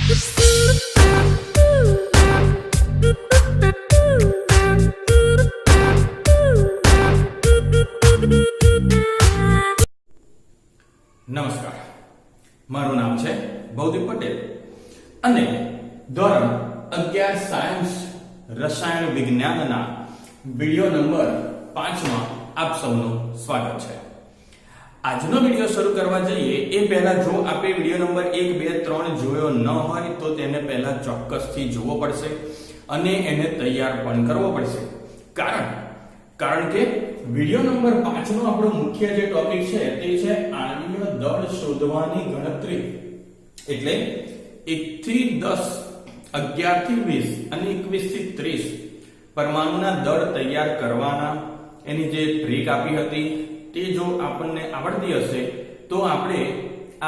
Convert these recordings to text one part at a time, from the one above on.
નમસ્કાર, મારું નામ છે ભૌદીપ પટેલ અને ધોરણ 11 સાયન્સ રસાયણ વિજ્ઞાનના વિડિયો નંબર 5 માં આપ સૌનું સ્વાગત છે। આજનો વિડિયો શરૂ કરવા જઈએ એ પહેલા જો આપે વિડિયો નંબર 1 2 3 જોયો ન હોય તો તેને પહેલા ચોક્કસથી જોવો પડશે અને એને તૈયાર પણ કરવો પડશે। કારણ કે વિડિયો નંબર 5 નો આપણો મુખ્ય જે ટોપિક છે તે છે આણ્વીય દળ શોધવાની ગણતરી। એટલે 1 થી 10, 11 થી 20 અને 21 થી 30 પરમાણુના દળ તૈયાર કરવાના એની જે ટ્રીક આપી હતી તે જો આપણને આવડતી હશે તો આપણે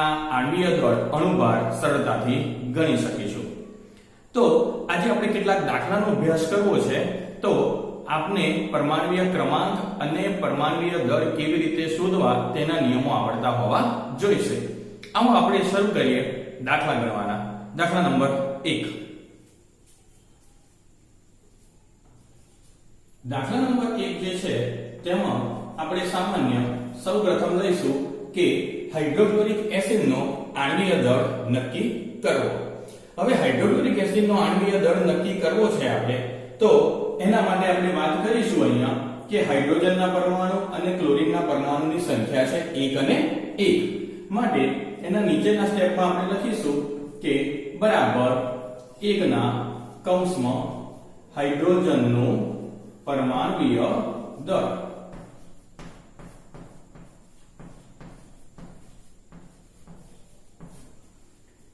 આ આણ્વીય દળ અણુભાર સરળતાથી ગણી શકીશું। તો આજે આપણે કેટલાક દાખલાનો અભ્યાસ કરવો છે। તો આપને પરમાણ્વીય ક્રમાંક અને પરમાણ્વીય દળ કેવી રીતે શોધવા તેના નિયમો આવડતા હોવા જોઈશે। આવો આપણે શરૂ કરીએ દાખલા ગણવાના। દાખલા નંબર 1। દાખલા નંબર 1 જે છે તેમાં આપણે સામાન્ય સૌપ્રથમ લઈશું કે હાઇડ્રોક્લોરિક એસિડનો આણ્વીય દળ નક્કી કરવો। હવે હાઇડ્રોક્લોરિક એસિડનો આણ્વીય દળ નક્કી કરવો છે આપણે તો એના માટે આપણે વાત કરીશું અહીંયા કે હાઇડ્રોજનના પરમાણુ અને ક્લોરીનના પરમાણુની સંખ્યા છે 1 અને 1 માટે એના નીચેના સ્ટેપમાં આપણે લખીશું કે બરાબર 1 ના કૌંસમાં હાઇડ્રોજનનું પરમાણુય દળ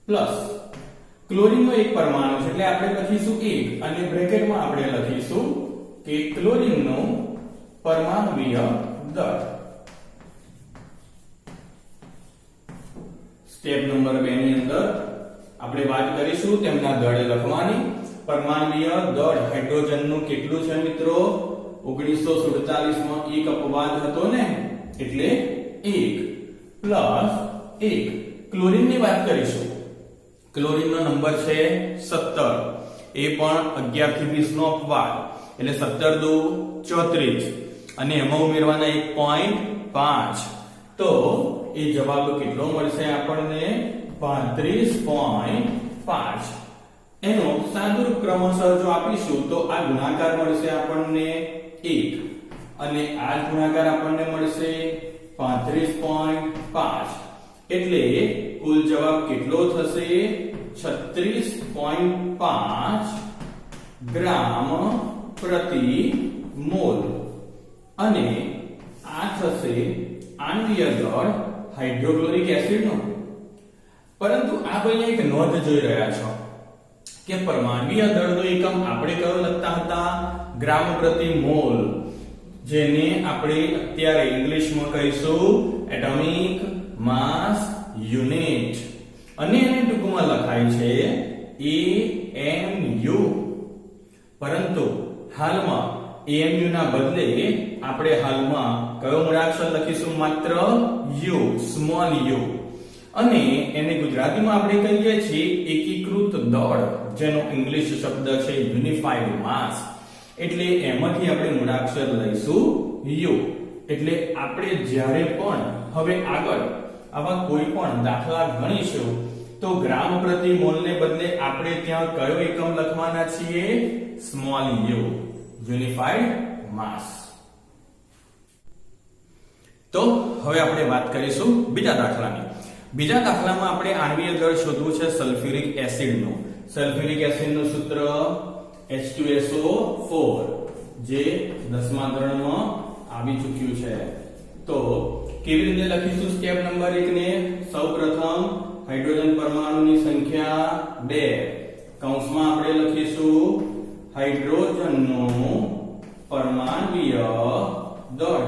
પ્લસ ક્લોરીનનો એક પરમાણુ છે એટલે આપણે લખીશું 1 અને બ્રેકેટમાં આપણે લખીશું કે ક્લોરીનનું પરમાણુય દળ। સ્ટેપ નંબર 2 ની અંદર આપણે વાત કરીશું તેમના દળ લખવાની। પરમાણુય દળ હાઇડ્રોજનનું કેટલું છે મિત્રો? 1947 માં એક અપવાદ હતો ને એટલે 1 પ્લસ 1 ક્લોરીનની વાત કરીશું। ક્લોરીનનો નંબર છે 17, એ પણ 11 થી 20 નો અપવાદ એટલે 17 દુ 34 અને એમાં ઉમેરવાના 1.5 તો એ જવાબ કેટલો મળશે આપણને? 35.5। એનો સાદુરૂપ ક્રમશઃ જો આપીશું તો આ ગુણાકાર મળશે આપણને 1 અને આ ગુણાકાર આપણને મળશે 35.5 એટલે કુલ જવાબ કેટલો થશે? 36.5 ગ્રામ પ્રતિ મોલ અને આ થશે આણ્વીય દળ હાઇડ્રોક્લોરિક એસિડનો। પરંતુ આ ભાઈ એક નોંધ જોઈ રહ્યા છો કે પરમાણ્વીય દળનો એકમ આપણે કયો લખતા હતા? ગ્રામ પ્રતિ મોલ, જેને આપણે અત્યારે ઇંગ્લિશમાં કહીશું એટોમિક માસ યુનિટ અને એને ટૂંકમાં લખાય છે AMU। પરંતુ હાલમાં AMU ના બદલે આપણે હાલમાં કયો મૂળાક્ષર લખીશું? માત્ર U, સ્મોલ u અને એને ગુજરાતીમાં આપણે કહીએ છીએ એકીકૃત દળ, જેનો ઇંગ્લિશ શબ્દ છે યુનિફાઈડ માસ। એટલે એમાંથી આપણે મૂળાક્ષર લઈશું U। એટલે આપણે જ્યારે પણ હવે આગળ આવા કોઈ પણ દાખલા ગણીશું તો ગ્રામ પ્રતિ મોલને બદલે આપણે ત્યાં કયો એકમ લખવાના છીએ? સ્મોલ u, યુનિફાઈડ માસ। તો હવે આપણે વાત કરીશું બીજા દાખલાની। બીજા દાખલામાં આપણે આણ્વીય દળ શોધવું છે સલ્ફ્યુરિક એસિડનું। સલ્ફ્યુરિક એસિડનું સૂત્ર H2SO4 જે 10મા ધોરણમાં આવી ચૂક્યું છે। તો કેવી રીતે લખીશું સ્ટેપ નંબર 1 ને? સૌપ્રથમ હાઇડ્રોજન પરમાણુની સંખ્યા 2 કૌંસમાં આપણે લખીશું હાઇડ્રોજનનું પરમાણુય દળ।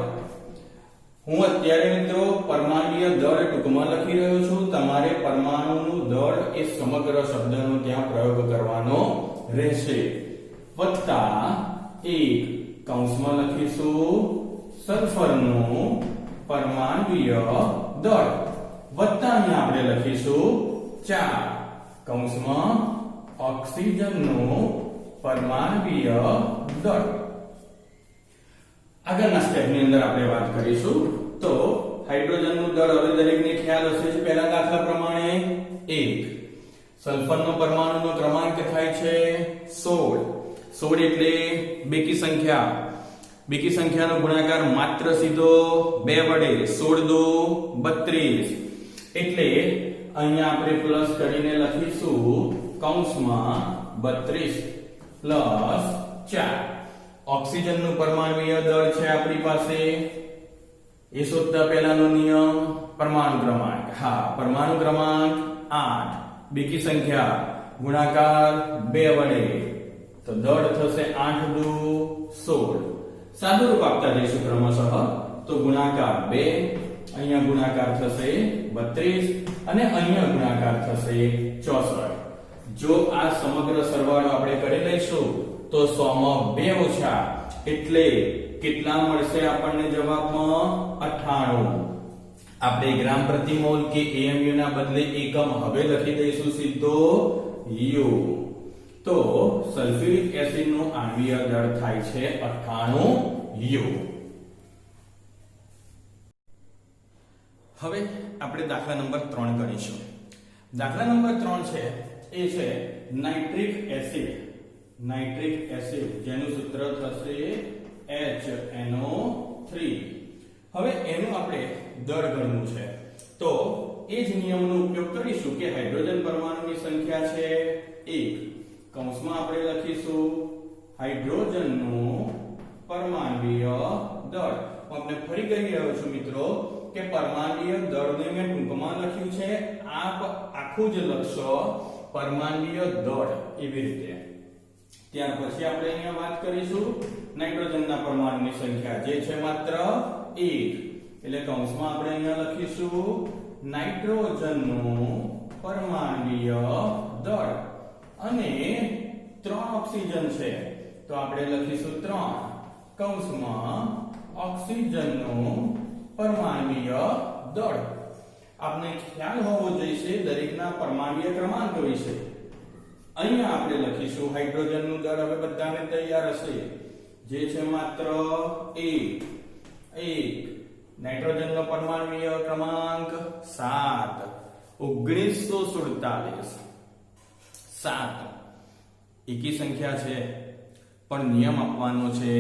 હું અત્યારે મિત્રો પરમાણુય દળ ટૂંકમાં લખી રહ્યો છું, તમારે પરમાણુનું દળ એ સમગ્ર શબ્દનો ત્યાં પ્રયોગ કરવાનો રહેશે। વત્તા 1 કૌંસમાં લખીશું સલ્ફરનું પરમાણુય દળ વત્તા અહીંયા આપણે લખીશું 4 કૌંસમાં ઓક્સિજનનું પરમાણ્વીય દળ. આગળના સ્ટેપની અંદર આપણે વાત કરીશું. તો હાઇડ્રોજનનું દળ હવે દરેકને ખ્યાલ હશે જ. પહેલા દાખલા પ્રમાણે 1 સલ્ફરનો પરમાણુનો ક્રમાંક થાય છે 16. 16 એટલે બેકી સંખ્યા. બેકી સંખ્યાનો ગુણાકાર માત્ર સીધો 2 વડે. 16 દુ 32. એટલે અહીંયા આપણે પ્લસ કરીને લખીશું કૌંસમાં 32 પ્લસ 4. ઓક્સિજનનું પરમાણ્વીય દળ છે આપણી પાસે. એ શોધતા પહેલાનો નિયમ પરમાણુ ક્રમાંક. હા, પરમાણુ ક્રમાંક 8, બેકી સંખ્યા ગુણાકાર 2 વડે. તો દળ થશે 8 દુ 16. સાદું રૂપ આપતા જઈશું ક્રમશઃ. તો ગુણાકાર 2, અહીંયા ગુણાકાર થશે 32 અને અહીંયા ગુણાકાર થશે 64. જો આ સમગ્ર સરવાળો આપણે કરી લઈશું તો 100 માં 2 ઓછા એટલે કેટલા મળશે આપણને જવાબમાં? 98. આપણે ગ્રામ પ્રતિ મોલ કે AMU ના બદલે એકમ હવે લખી દઈશું સીધો યુ. તો સલ્ફ્યુરિક એસિડ નું આણ્વીય દળ થાય છે 98 યુ. હવે આપણે દાખલા નંબર 3 કરીશું. દાખલા નંબર 3 છે એ છે નાઇટ્રિક એસિડ. નાઇટ્રિક એસિડ જેનું સૂત્ર થશે HNO3. હવે એનું આપણે દળ ગણવું છે. તો એ જ નિયમનો ઉપયોગ કરીશું કે હાઇડ્રોજન પરમાણુની સંખ્યા છે 1. કૌંસમાં આપણે લખીશું હાઇડ્રોજનનું પરમાણ્વીય દળ. હું આપણે ફરી કહી રહ્યો છું મિત્રો કે પરમાણ્વીય દળને મેં ટૂંકમાં લખ્યું છે. આપ આખું જ લખશો પરમાણ્વીય દળ એવી રીતે. ત્યાર પછી આપણે અહીંયા વાત કરીશું નાઇટ્રોજનના પરમાણુની સંખ્યા જે છે માત્ર 1. એટલે કૌંસમાં આપણે અહીંયા લખીશું નાઇટ્રોજનનું પરમાણ્વીય દળ. અને 3 ઓક્સિજન છે તો આપણે લખીશું 3 કૌંસમાં ઓક્સિજનનું પરમાણ્વીય દળ. આપને ખ્યાલ હોવો જોઈએ દરેકના પરમાણ્વીય ક્રમાંક વિશે. અહીંયા આપણે લખીશું હાઇડ્રોજનનું દળ. હવે બધાને તૈયાર હશે. જે છે માત્ર 1. નાઇટ્રોજનનો પરમાણ્વીય ક્રમાંક 7. 1947. 7 એકી સંખ્યા છે પણ નિયમ આપવાનો છે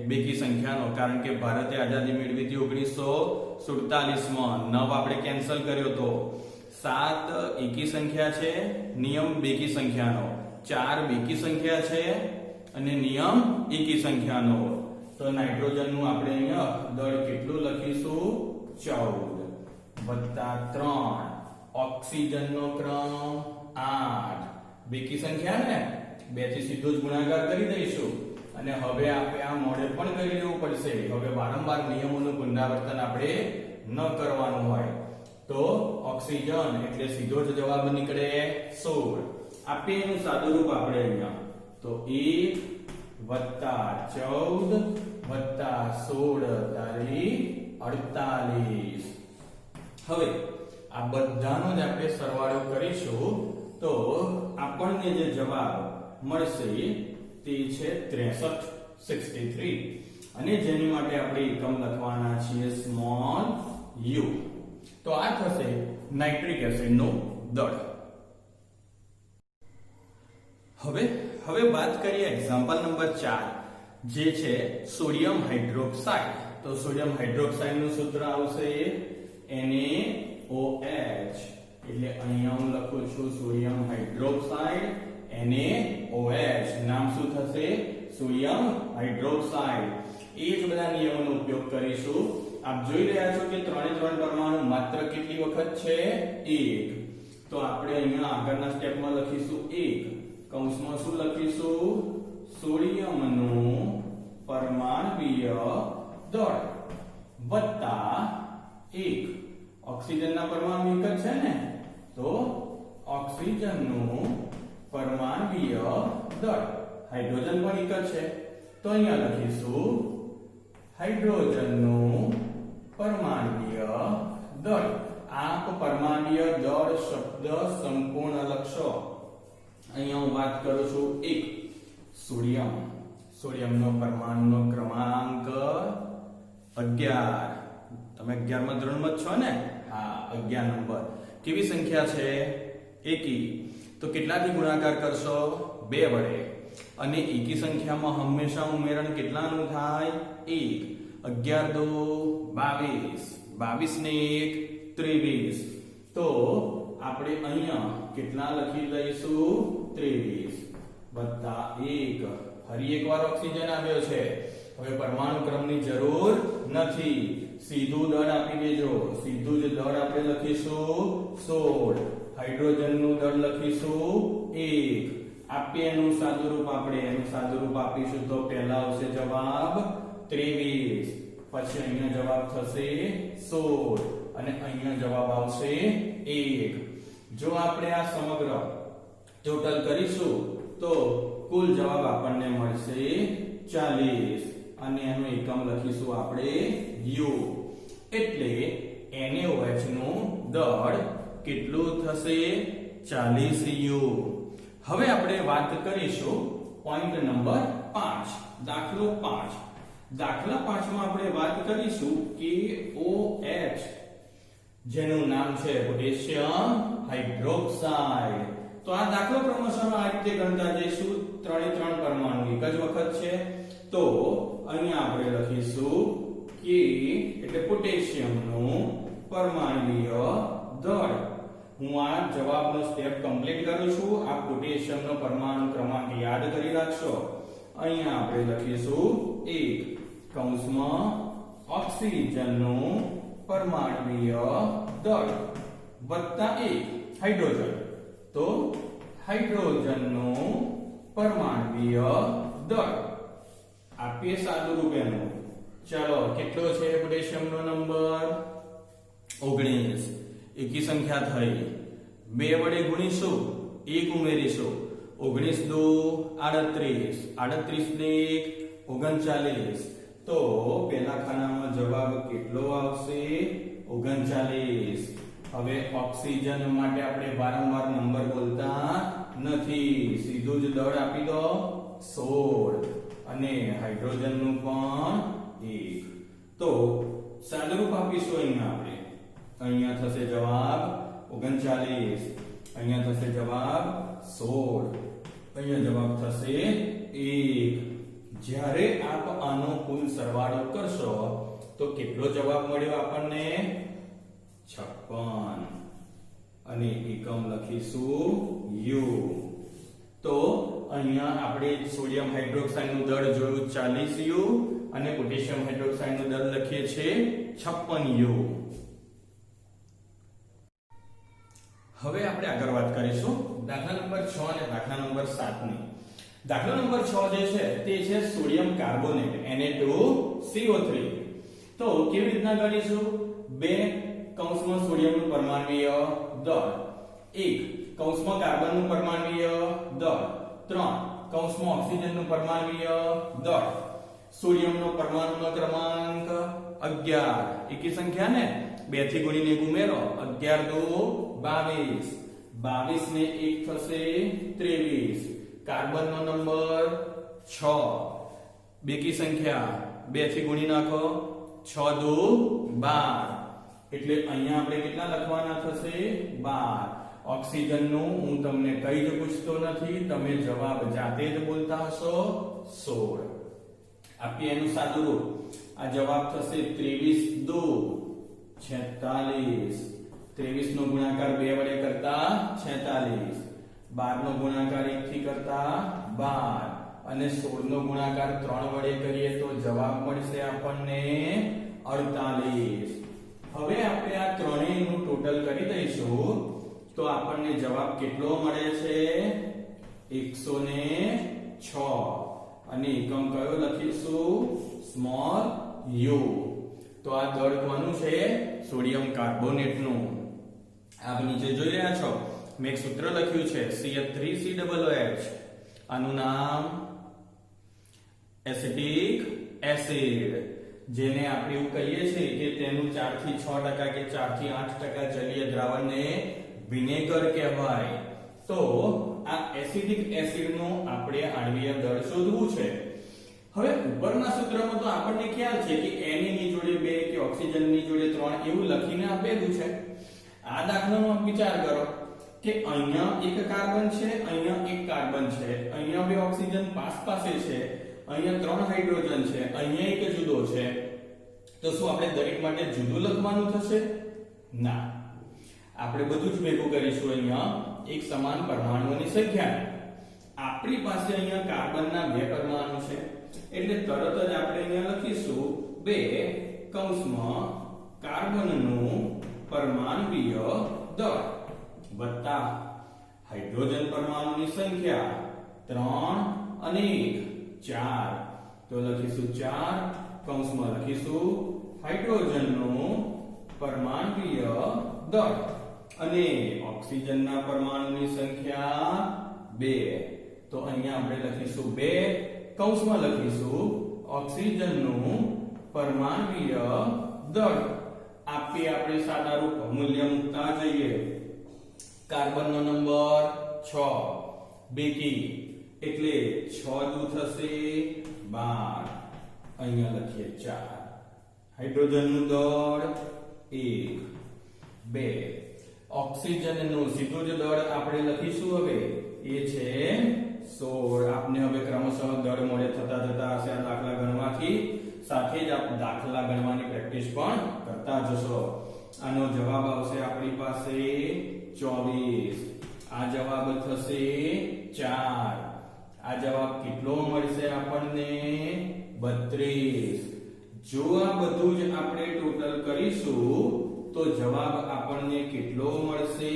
બેકી સંખ્યાનો. કારણ કે ભારતે આઝાદી મેળવી હતી 1947 માં. 9 આપણે કેન્સલ કર્યો તો. 7 એકી સંખ્યા છે, નિયમ બેકી સંખ્યાનો. 4 બેકી સંખ્યા છે અને નિયમ એકી સંખ્યાનો. તો નાઇટ્રોજનનું આપણે અહીંયા દળ કેટલું લખીશું? 14 + 3. ઓક્સિજનનો ક્રમ 8. બેકી સંખ્યા ને 2 થી સીધો જ ગુણાકાર કરી દઈશું. અને હવે આપણે આ મોડેલ પણ કરી લેવું પડશે. હવે વારંવાર નિયમોનું પુનરાવર્તન આપણે ન કરવાનું હોય. તો ઓક્સિજન એટલે સીધો જ જવાબ નીકળે 16. આપીએ એનું સાદું રૂપ આપણે અહીંયા. તો 1 + 14 + 16 તારી 48. હવે આ બધાનો જ આપણે સરવાળો કરીશું તો આપણને જે જવાબ મળશે તે છે 63. અને જેની માટે આપણે એકમ લખવાના છીએ સ્મોલ u. તો આ થશે નાઇટ્રિક એસિડનું દળ. હવે વાત કરીએ એક્ઝામ્પલ નંબર 4 જે છે સોડિયમ હાઇડ્રોક્સાઇડ. તો સોડિયમ હાઇડ્રોક્સાઇડનું સૂત્ર આવશે NaOH. એટલે અહીંયા હું લખું છું સોડિયમ હાઇડ્રોક્સાઇડ NaOH. નામ શું થશે? Sodium hydroxide. એ જ બધા નિયમોનો ઉપયોગ કરીશું. આપ જોઈ રહ્યા છો કે 3 પરમાણુ માત્ર કેટલી વખત છે? 1. તો આપણે અહીંયા આગળના સ્ટેપમાં લખીશું 1. કૌંસમાં શું લખીશું? સોડિયમનું પરમાણ્વીય દળ વત્તા 1. ઓક્સિજનના પરમાણુ એક જ છે ને, તો ઓક્સિજનનું પરમાણ્વીય દળ. હાઇડ્રોજન પણ એક જ છે તો અહીંયા લખીશું હાઇડ્રોજનનું પરમાણ્વીય દળ. આપ પરમાણ્વીય દળ શબ્દ સંપૂર્ણ લખશો. અહીંયા હું વાત કરું છું 1 સોડિયમ. સોડિયમનો પરમાણુનો ક્રમાંક 11. તમે 11મા ધોરણમાં છો ને? હા, 11 નંબર. કેવી સંખ્યા છે? એકી. તો કેટલાથી ગુણાકાર કરશો? 2 વડે. અને એકી સંખ્યામાં હંમેશા ઉમેરણ કેટલાનું થાય? 1. 11 દો 22. 22 ને 1 23. તો આપણે અહીંયા કેટલા લખી લઈશું? 23 વત્તા 1. ફરી એકવાર ઓક્સિજન આવ્યો છે. હવે પરમાણુ ક્રમની જરૂર નથી, સીધું દળ આપી દેજો. સીધું જ દળ આપણે લખીશું 16. હાઇડ્રોજનનું દળ લખીશું 1. આપીએ એનું સાદુરૂપ, આપણે એનું સાદુરૂપ આપીશું તો પહેલા આવશે જવાબ 23, પછી અહીંયા જવાબ થશે 16 અને અહીંયા જવાબ આવશે 1. જો આપણે આ સમગ્ર ટોટલ કરીશું તો કુલ જવાબ આપણને મળશે 40 અને એનો એકમ લખીશું આપણે U. એટલે NaOH નું દળ કેટલું થશે? 40 U. હવે આપણે વાત કરીશું પોઈન્ટ નંબર 5, દાખલો 5. દાખલા 5 માં આપણે વાત કરીશું કે OH જેનું નામ છે પોટેશિયમ હાઇડ્રોક્સાઇડ. તો આ દાખલો ક્રમશઃ આ રીતે ગણતા જઈશું. 3 પરમાણુ એક જ વખત છે તો અહીંયા આપણે લખીશું કે એટલે પોટેશિયમનું પરમાણુય દળ. હું આ જવાબનો સ્ટેપ કમ્પ્લીટ કરું છું. આ પોટેશિયમનો પરમાણુ ક્રમાંક યાદ કરી રાખશો. અહીંયા આપણે લખીશું 1 કૌંસમાં ઓક્સિજનનું પરમાણુય દળ વત્તા 1 હાઇડ્રોજન. તો હાઇડ્રોજનનું પરમાણુય દળ આપીએ સાદુરૂપ એનું. ચાલો, કેટલો છે પોટેશિયમનો નંબર? 19. એકી સંખ્યા થઈ. 2 વડે ગુણીશું, 1 ઉમેરીશું. 19 દો 38. 38 ને 1 39. તો પહેલા ખાનામાં જવાબ કેટલો આવશે? 39. હવે ઓક્સિજન માટે આપણે વારંવાર નંબર બોલતા નથી, સીધું જ દળ આપી દો 16 અને હાઇડ્રોજનનું પણ 1. તો સાદુરૂપ આપીશું અહીંયા આપણે. અહીંયા થશે જવાબ 39, અહીંયા થશે જવાબ 16, અહીંયા જવાબ થશે 1. જ્યારે આપ આનો કુલ સરવાળો કરશો તો કેટલો જવાબ મળ્યો આપણને? 56 અને એકમ લખીશું U. તો અહીંયા આપણે સોડિયમ હાઇડ્રોક્સાઇડ નું દળ જોયું 40 U અને પોટેશિયમ હાઇડ્રોક્સાઇડ નું દળ લખીએ છીએ 56 U. હવે આપણે આગળ વાત કરીશું દાખલા નંબર 6 અને દાખલા નંબર 7 ની. દાખલા નંબર 6 જે છે તે છે સોડિયમ કાર્બોનેટ Na2CO3. તો કેવી રીતના ગણીશું? 2 કૌંસમાં સોડિયમનું પરમાણુય દળ, 1 કૌંસમાં કાર્બનનું પરમાણુય દળ, 3 કૌંસમાં ઓક્સિજનનું પરમાણુય દળ. સોડિયમનો પરમાણુનો ક્રમાંક 11. એકી સંખ્યા ને 2 થી ગુણીને ઉમેરો. 11 દો 22. 22 ને 1 થશે 23. કાર્બનનો નંબર 6. બેકી સંખ્યા 2 થી ગુણી નાખો. 6 દો 12. એટલે અહીંયા આપણે કેટલા લખવાના થશે? 12. ઓક્સિજનનું હું તમને કઈ જ પૂછતો નથી, તમે જવાબ જાતે જ બોલતા હશો 16. આપીએ એનું સાદુરૂપ. આ જવાબ થશે 23 દો 46. 23 નો ગુણાકાર 2 વડે કરતા 46. 12 નો ગુણાકાર 1 થી કરતા 12 અને 16 નો ગુણાકાર 3 વડે કરીએ તો જવાબ મળશે આપણને 48. હવે આપણે આ ત્રણેયનું ટોટલ કરી દઈશું તો આપણને જવાબ કેટલો મળે છે? 106 અને એકમ કયો લખીશું? Small u. તો આ દળ કોનું છે? સોડિયમ કાર્બોનેટનું. આપ નીચે જોઈ રહ્યા છો મેં એક સૂત્ર લખ્યું છે CH3COOH. આનું નામ એસિટિક એસિડ, જેને આપણે એવું કહીએ છીએ કે તેનું 4 થી 6% કે 4 થી 8% જલીય દ્રાવણને વિનેગર કહેવાય. તો આ એસિડિક એસિડનું આપણે આણ્વીય દળ શોધવું છે. હવે ઉપરના સૂત્રમાં તો આપણને ખ્યાલ છે કે Na ની જોડે 2 કે ઓક્સિજનની જોડે 3 એવું લખીને આપેલું છે. આ દાખલાનો વિચાર કરો કે અહીંયા એક કાર્બન છે, અહીંયા એક કાર્બન છે, અહીંયા 2 ઓક્સિજન પાસે છે, અહીંયા 3 હાઇડ્રોજન છે, અહીંયા એક જુદો છે. તો શું આપણે દરેક માટે જુદું લખવાનું થશે? ના, આપણે બધું જ ભેગું કરીશું. અહીંયા એક સમાન પરમાણુઓની સંખ્યા. આપણી પાસે અહીંયા કાર્બનના 2 પરમાણુ છે એટલે તરત જ આપણે અહીંયા લખીશું 2 કૌંસમાં કાર્બનનું પરમાણુય દળ વત્તા હાઇડ્રોજન પરમાણુની સંખ્યા 3 અને 1 4. તો લખીશું 4 કૌંસમાં લખીશું હાઇડ્રોજનનું પરમાણુય દળ અને ઓક્સિજનના પરમાણુની સંખ્યા 2. તો અહીંયા આપણે લખીશું 2 કૌંસમાં લખીશું ઓક્સિજનનું પરમાણુય દળ. આપી આપણે સાદા રૂપ મૂલ્ય મૂકતા જઈએ. કાર્બનનો નંબર 6 બેકી એટલે 6 દુ થશે 12. અહીંયા લખીએ 4. હાઇડ્રોજનનું દળ 1 2. ઓક્સિજનનું સીધું જ દળ આપણે લખીશું. હવે એ છે 16. આપને હવે ક્રમશઃ દળ મળે થતા જતા હશે આ દાખલા ગણવાથી. સાથે જ આપ દાખલા ગણવાની પ્રેક્ટિસ પણ કરતા જશો. આનો જવાબ આવશે આપણી પાસે 24. આ જવાબ થશે 4. આ જવાબ કેટલો મળશે આપણને? 32. જો આ બધું જ આપણે ટોટલ કરીશું તો જવાબ આપણને કેટલો મળશે?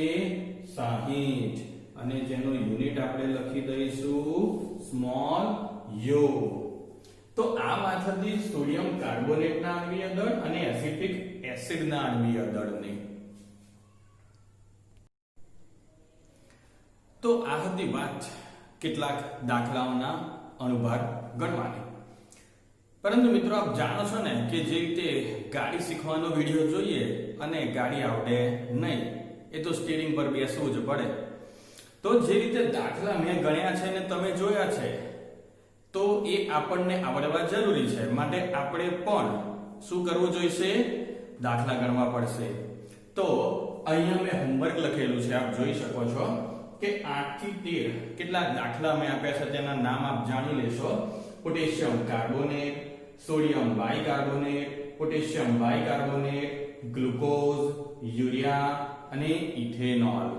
60. અને જેનો યુનિટ આપણે લખી દઈશું સ્મોલ યુ. તો આ વાત હતી સોડિયમ કાર્બોનેટના આણ્વીય દળ અને એસિટિક એસિડના આણ્વીય દળની. તો આ હતી વાત કેટલાક દાખલાઓના અણુભાર ગણવાની. પરંતુ મિત્રો આપ જાણો છો ને કે જે રીતે ગાડી શીખવાનો વિડિયો જોઈએ અને ગાડી આવડે નહીં એ તો સ્ટીરિંગ પર બેસવું જ પડે. તો જે રીતે દાખલા મેં ગણ્યા છે ને તમે જોયા છે તો એ આપણને આવડવા જરૂરી છે. માટે આપણે પણ શું કરવું જોઈશે? દાખલા ગણવા પડશે. તો અહીંયા મેં હોમવર્ક લખેલું છે, આપ જોઈ શકો છો કે 8 થી 13 કેટલાક દાખલા મેં આપ્યા છે તેના નામ આપ જાણી લેશો. Potassium carbonate, sodium bicarbonate, potassium bicarbonate, glucose, urea અને ઇથેનોલ.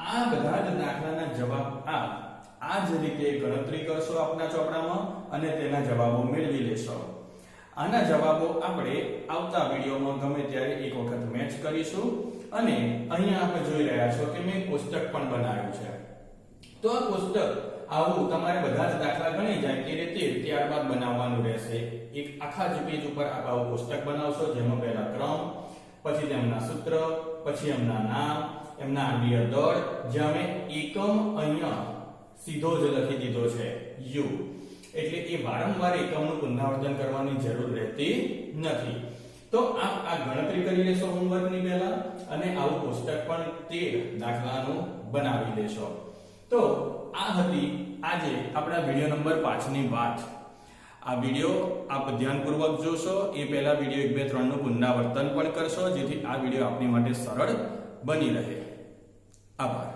આ બધા જ દાખલાના જવાબ આ જ રીતે ગણતરી કરશો આપના ચોપડામાં અને તેના જવાબો મેળવી લેશો. આના જવાબો આપણે આવતા વિડીયોમાં ગમે ત્યારે એક વખત મેચ કરીશું. અને અહીંયા આપણે જોઈ રહ્યા છો કે મેં કોષ્ટક પણ બનાવ્યું છે. તો આ કોષ્ટક આવું તમારે બધા જ દાખલા ગણી જાય તે રીતે ત્યારબાદ બનાવવાનું રહેશે. એક આખા જ પેજ ઉપર આપ આવું કોષ્ટક બનાવશો જેમાં પહેલા ક્રમ, પછી તેમના સૂત્ર, પછી એમના નામ, એમના આણ્વીય દળ, જ્યાં મેં એકમ અહીંયા સીધો જ લખી દીધો છે યુ. એટલે એ વારંવાર એકમનું પુનરાવર્તન કરવાની જરૂર રહેતી નથી. તો આપ આ ગણતરી કરી લેશો હોમવર્કની પહેલા અને આવું કોષ્ટક પણ 13 દાખલાનું બનાવી લેશો. તો આ હતી આજે આપણા વિડિયો નંબર 5 ની વાત. આ વિડિયો આપ ધ્યાનપૂર્વક જોશો. એ પહેલા વિડિયો 1 2 3 નું પુનરાવર્તન પણ કરશો જેથી આ વિડિયો આપની માટે સરળ બની રહે. આભાર.